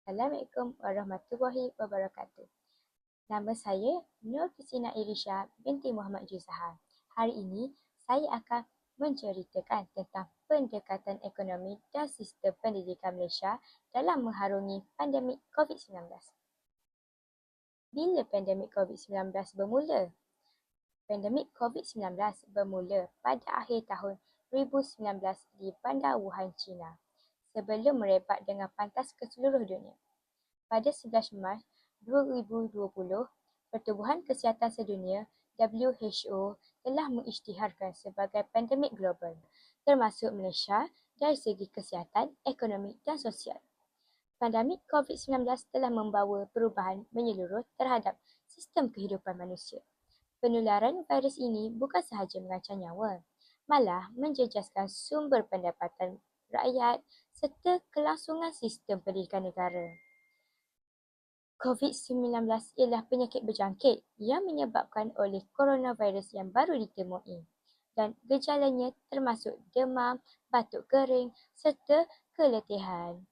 Assalamualaikum warahmatullahi wabarakatuh. Nama saya Nur Kisina Irisha binti Muhammad Juzaha. Hari ini saya akan menceritakan tentang pendekatan ekonomi dan sistem pendidikan Malaysia dalam mengharungi pandemik COVID-19. Bila pandemik COVID-19 bermula? Pandemik COVID-19 bermula pada akhir tahun 2019 di Bandar Wuhan, China, sebelum merebak dengan pantas ke seluruh dunia. Pada 11 Mac 2020, Pertubuhan Kesihatan Sedunia (WHO) telah mengisytiharkan sebagai pandemik global, termasuk Malaysia dari segi kesihatan, ekonomi dan sosial. Pandemik COVID-19 telah membawa perubahan menyeluruh terhadap sistem kehidupan manusia. Penularan virus ini bukan sahaja mengancam nyawa, malah menjejaskan sumber pendapatan rakyat serta kelangsungan sistem pendidikan negara. COVID-19 ialah penyakit berjangkit yang menyebabkan oleh coronavirus yang baru ditemui dan gejalanya termasuk demam, batuk kering serta keletihan.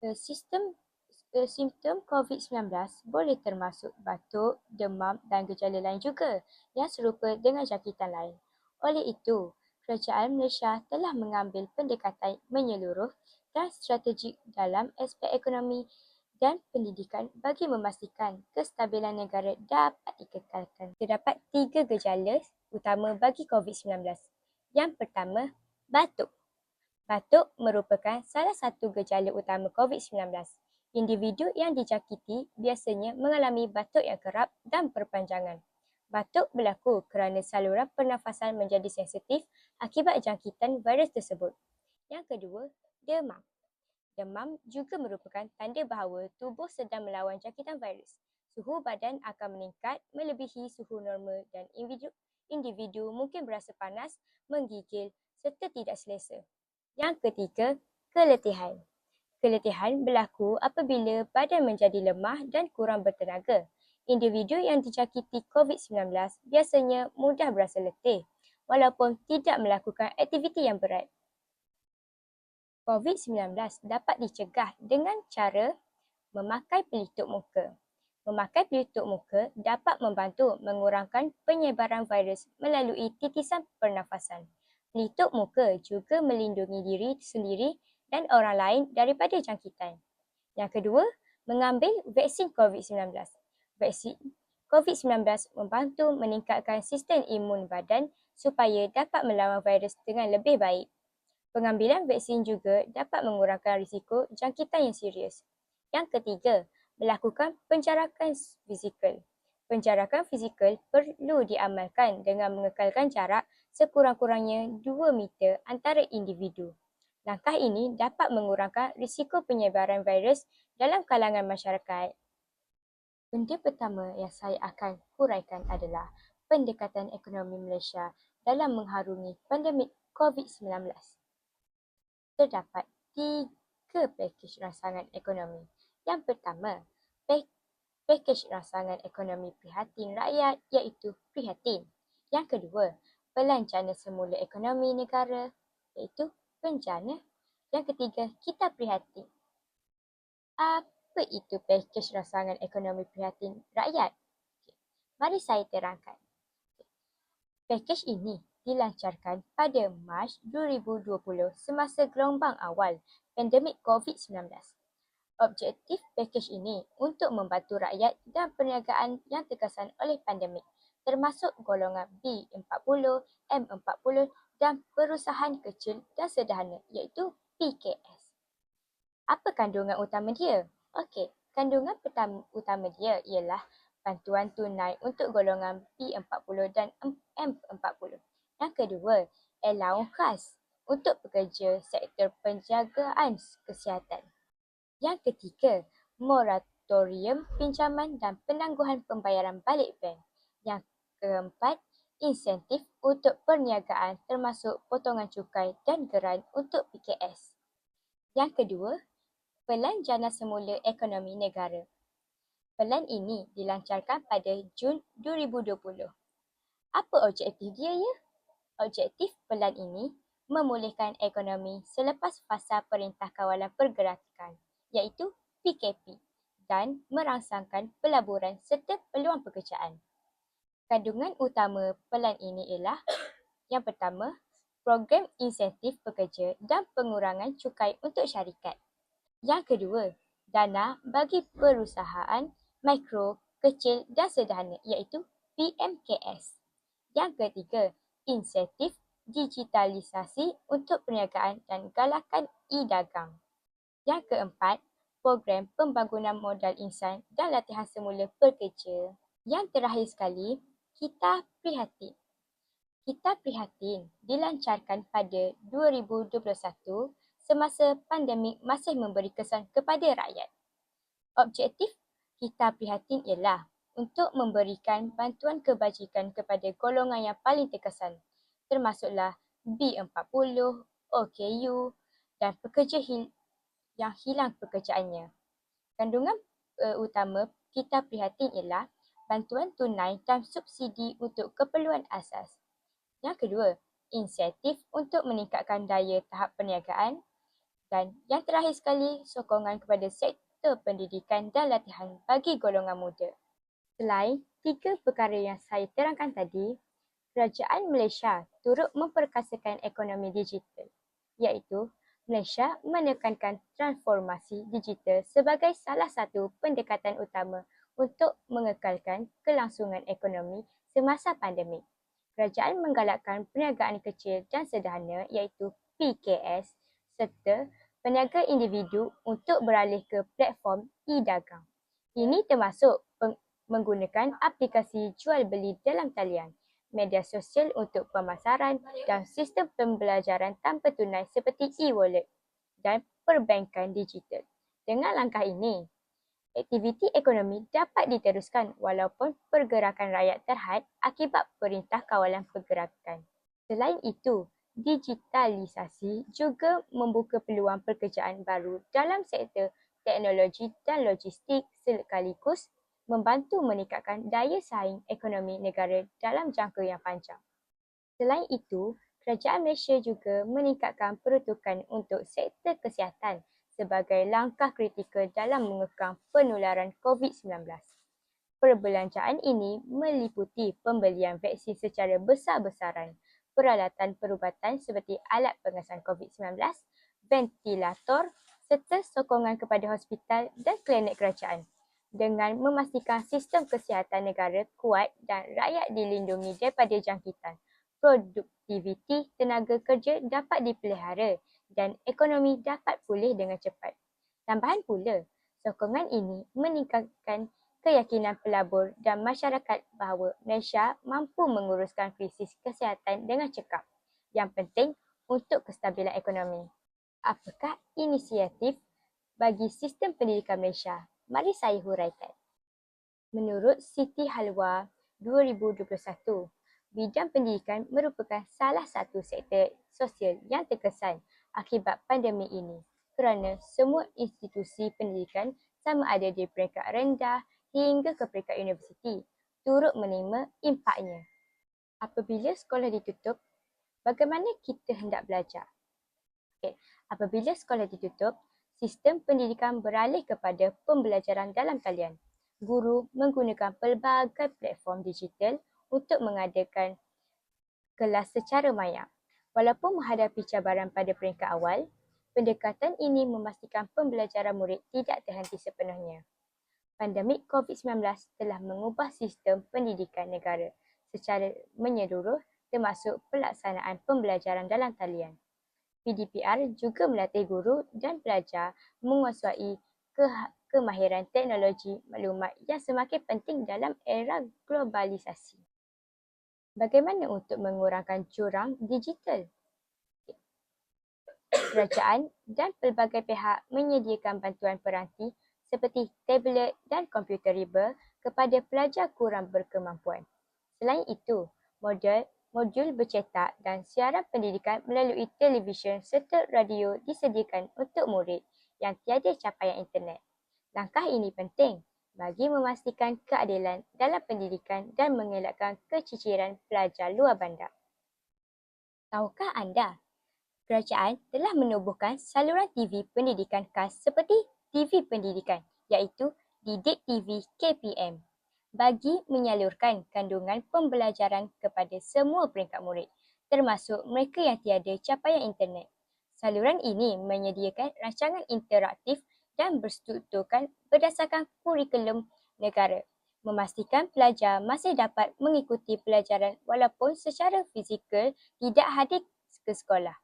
Simptom COVID-19 boleh termasuk batuk, demam dan gejala lain juga yang serupa dengan jangkitan lain. Oleh itu, Kerajaan Malaysia telah mengambil pendekatan menyeluruh dan strategik dalam aspek ekonomi dan pendidikan bagi memastikan kestabilan negara dapat dikekalkan. Terdapat 3 gejala utama bagi COVID-19. Yang pertama, batuk. Batuk merupakan salah satu gejala utama COVID-19. Individu yang dijangkiti biasanya mengalami batuk yang kerap dan berpanjangan. Batuk berlaku kerana saluran pernafasan menjadi sensitif akibat jangkitan virus tersebut. Yang kedua, demam. Demam juga merupakan tanda bahawa tubuh sedang melawan jangkitan virus. Suhu badan akan meningkat melebihi suhu normal dan individu mungkin berasa panas, menggigil serta tidak selesa. Yang ketiga, keletihan. Keletihan berlaku apabila badan menjadi lemah dan kurang bertenaga. Individu yang dijangkiti COVID-19 biasanya mudah berasa letih walaupun tidak melakukan aktiviti yang berat. COVID-19 dapat dicegah dengan cara memakai pelitup muka. Memakai pelitup muka dapat membantu mengurangkan penyebaran virus melalui titisan pernafasan. Pelitup muka juga melindungi diri sendiri dan orang lain daripada jangkitan. Yang kedua, mengambil vaksin COVID-19. Vaksin COVID-19 membantu meningkatkan sistem imun badan supaya dapat melawan virus dengan lebih baik. Pengambilan vaksin juga dapat mengurangkan risiko jangkitan yang serius. Yang ketiga, melakukan penjarakan fizikal. Penjarakan fizikal perlu diamalkan dengan mengekalkan jarak sekurang-kurangnya 2 meter antara individu. Langkah ini dapat mengurangkan risiko penyebaran virus dalam kalangan masyarakat. Benda pertama yang saya akan huraikan adalah pendekatan ekonomi Malaysia dalam mengharungi pandemik COVID-19. Terdapat 3 pakej rangsangan ekonomi. Yang pertama, pakej rangsangan ekonomi prihatin rakyat iaitu Prihatin. Yang kedua, Pelan Jana Semula Ekonomi Negara iaitu Penjana. Yang ketiga, Kita Prihatin. Apa itu pakej rangsangan ekonomi prihatin rakyat? Mari saya terangkan. Pakej ini dilancarkan pada Mac 2020 semasa gelombang awal pandemik COVID-19. Objektif pakej ini untuk membantu rakyat dan perniagaan yang terkesan oleh pandemik, termasuk golongan B40, M40 dan perusahaan kecil dan sederhana iaitu PKS. Apa kandungan utama dia? Okey, kandungan utama dia ialah bantuan tunai untuk golongan B40 dan M40. Yang kedua, allowance khas untuk pekerja sektor penjagaan kesihatan. Yang ketiga, moratorium pinjaman dan penangguhan pembayaran balik bank. Yang keempat, insentif untuk perniagaan termasuk potongan cukai dan geran untuk PKS. Yang kedua, Pelan Jana Semula Ekonomi Negara. Pelan ini dilancarkan pada Jun 2020. Apa objektif dia ya? Objektif pelan ini memulihkan ekonomi selepas fasa Perintah Kawalan Pergerakan, iaitu PKP dan merangsangkan pelaburan serta peluang pekerjaan. Kandungan utama pelan ini ialah yang pertama, program insentif pekerja dan pengurangan cukai untuk syarikat. Yang kedua, dana bagi perusahaan mikro, kecil dan sederhana iaitu PMKS. Yang ketiga, insentif digitalisasi untuk perniagaan dan galakan e-dagang. Yang keempat, program pembangunan modal insan dan latihan semula pekerja. Yang terakhir sekali, Kita Prihatin. Kita Prihatin dilancarkan pada 2021 semasa pandemik masih memberi kesan kepada rakyat. Objektif Kita Prihatin ialah untuk memberikan bantuan kebajikan kepada golongan yang paling terkesan, termasuklah B40, OKU dan pekerja yang hilang pekerjaannya. Kandungan utama Kita Prihatin ialah bantuan tunai dan subsidi untuk keperluan asas. Yang kedua, insentif untuk meningkatkan daya tahap perniagaan. Dan yang terakhir sekali, sokongan kepada sektor pendidikan dan latihan bagi golongan muda. Selain tiga perkara yang saya terangkan tadi, kerajaan Malaysia turut memperkasakan ekonomi digital, iaitu Malaysia menekankan transformasi digital sebagai salah satu pendekatan utama untuk mengekalkan kelangsungan ekonomi semasa pandemik. Kerajaan menggalakkan perniagaan kecil dan sederhana iaitu PKS serta peniaga individu untuk beralih ke platform e-dagang. Ini termasuk menggunakan aplikasi jual beli dalam talian, media sosial untuk pemasaran dan sistem pembelajaran tanpa tunai seperti e-wallet dan perbankan digital. Dengan langkah ini, aktiviti ekonomi dapat diteruskan walaupun pergerakan rakyat terhad akibat Perintah Kawalan Pergerakan. Selain itu, digitalisasi juga membuka peluang pekerjaan baru dalam sektor teknologi dan logistik sekaligus membantu meningkatkan daya saing ekonomi negara dalam jangka yang panjang. Selain itu, kerajaan Malaysia juga meningkatkan peruntukan untuk sektor kesihatan sebagai langkah kritikal dalam mengekang penularan COVID-19. Perbelanjaan ini meliputi pembelian vaksin secara besar-besaran, peralatan perubatan seperti alat pengesan COVID-19, ventilator serta sokongan kepada hospital dan klinik kerajaan dengan memastikan sistem kesihatan negara kuat dan rakyat dilindungi daripada jangkitan. Produktiviti tenaga kerja dapat dipelihara dan ekonomi dapat pulih dengan cepat. Tambahan pula, sokongan ini meningkatkan keyakinan pelabur dan masyarakat bahawa Malaysia mampu menguruskan krisis kesihatan dengan cekap. Yang penting untuk kestabilan ekonomi. Apakah inisiatif bagi sistem pendidikan Malaysia? Mari saya huraikan. Menurut Siti Halwa 2021, bidang pendidikan merupakan salah satu sektor sosial yang terkesan akibat pandemik ini kerana semua institusi pendidikan sama ada di peringkat rendah hingga ke peringkat universiti turut menerima impaknya. Apabila sekolah ditutup, bagaimana kita hendak belajar? Apabila sekolah ditutup, sistem pendidikan beralih kepada pembelajaran dalam talian. Guru menggunakan pelbagai platform digital untuk mengadakan kelas secara maya. Walaupun menghadapi cabaran pada peringkat awal, pendekatan ini memastikan pembelajaran murid tidak terhenti sepenuhnya. Pandemik COVID-19 telah mengubah sistem pendidikan negara secara menyeluruh termasuk pelaksanaan pembelajaran dalam talian. PDPR juga melatih guru dan pelajar menguasai kemahiran teknologi maklumat yang semakin penting dalam era globalisasi. Bagaimana untuk mengurangkan jurang digital? Kerajaan dan pelbagai pihak menyediakan bantuan peranti seperti tablet dan komputer riba kepada pelajar kurang berkemampuan. Selain itu, modul bercetak dan siaran pendidikan melalui televisyen serta radio disediakan untuk murid yang tiada capaian internet. Langkah ini penting bagi memastikan keadilan dalam pendidikan dan mengelakkan keciciran pelajar luar bandar. Tahukah anda, kerajaan telah menubuhkan saluran TV pendidikan khas seperti TV pendidikan iaitu Didik TV KPM bagi menyalurkan kandungan pembelajaran kepada semua peringkat murid termasuk mereka yang tiada capaian internet. Saluran ini menyediakan rancangan interaktif dan berstrukturkan berdasarkan kurikulum negara, memastikan pelajar masih dapat mengikuti pelajaran walaupun secara fizikal tidak hadir ke sekolah.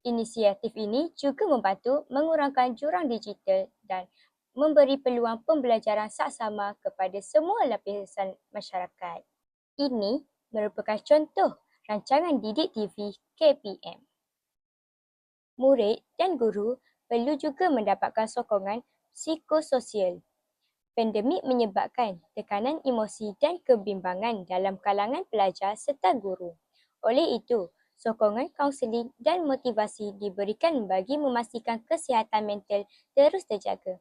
Inisiatif ini juga membantu mengurangkan jurang digital dan memberi peluang pembelajaran saksama kepada semua lapisan masyarakat. Ini merupakan contoh rancangan didik TV KPM. Murid dan guru perlu juga mendapatkan sokongan psikososial. Pandemik menyebabkan tekanan emosi dan kebimbangan dalam kalangan pelajar serta guru. Oleh itu, sokongan kaunseling dan motivasi diberikan bagi memastikan kesihatan mental terus terjaga.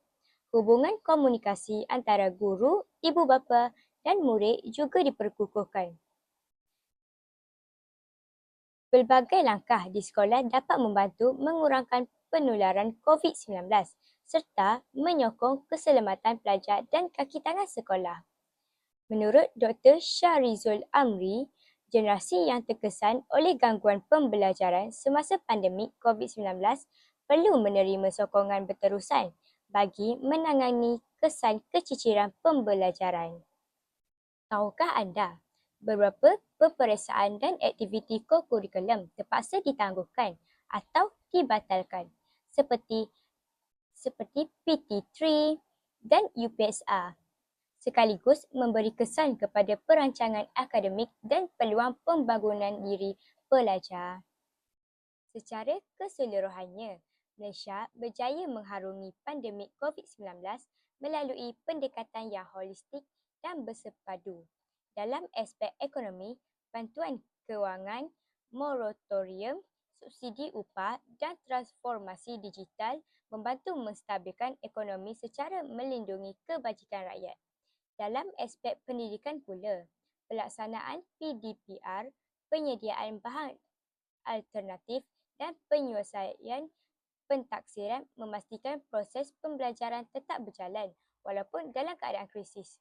Hubungan komunikasi antara guru, ibu bapa dan murid juga diperkukuhkan. Pelbagai langkah di sekolah dapat membantu mengurangkan penularan COVID-19 serta menyokong keselamatan pelajar dan kaki tangan sekolah. Menurut Dr. Shahrizul Amri, generasi yang terkesan oleh gangguan pembelajaran semasa pandemik COVID-19 perlu menerima sokongan berterusan bagi menangani kesan keciciran pembelajaran. Tahukah anda, beberapa peperiksaan dan aktiviti kokurikulum terpaksa ditangguhkan atau dibatalkan seperti PT3 dan UPSR, sekaligus memberi kesan kepada perancangan akademik dan peluang pembangunan diri pelajar. Secara keseluruhannya, Malaysia berjaya mengharungi pandemik COVID-19 melalui pendekatan yang holistik dan bersepadu. Dalam aspek ekonomi, bantuan kewangan, moratorium, subsidi upah dan transformasi digital membantu menstabilkan ekonomi secara melindungi kebajikan rakyat. Dalam aspek pendidikan pula, pelaksanaan PDPR, penyediaan bahan alternatif dan penyelesaian pentaksiran memastikan proses pembelajaran tetap berjalan walaupun dalam keadaan krisis.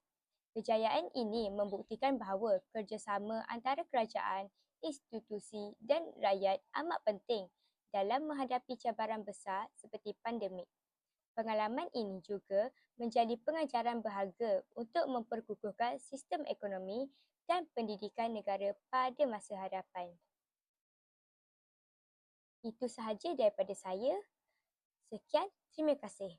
Kejayaan ini membuktikan bahawa kerjasama antara kerajaan, institusi dan rakyat amat penting dalam menghadapi cabaran besar seperti pandemik. Pengalaman ini juga menjadi pengajaran berharga untuk memperkukuhkan sistem ekonomi dan pendidikan negara pada masa hadapan. Itu sahaja daripada saya. Sekian, terima kasih.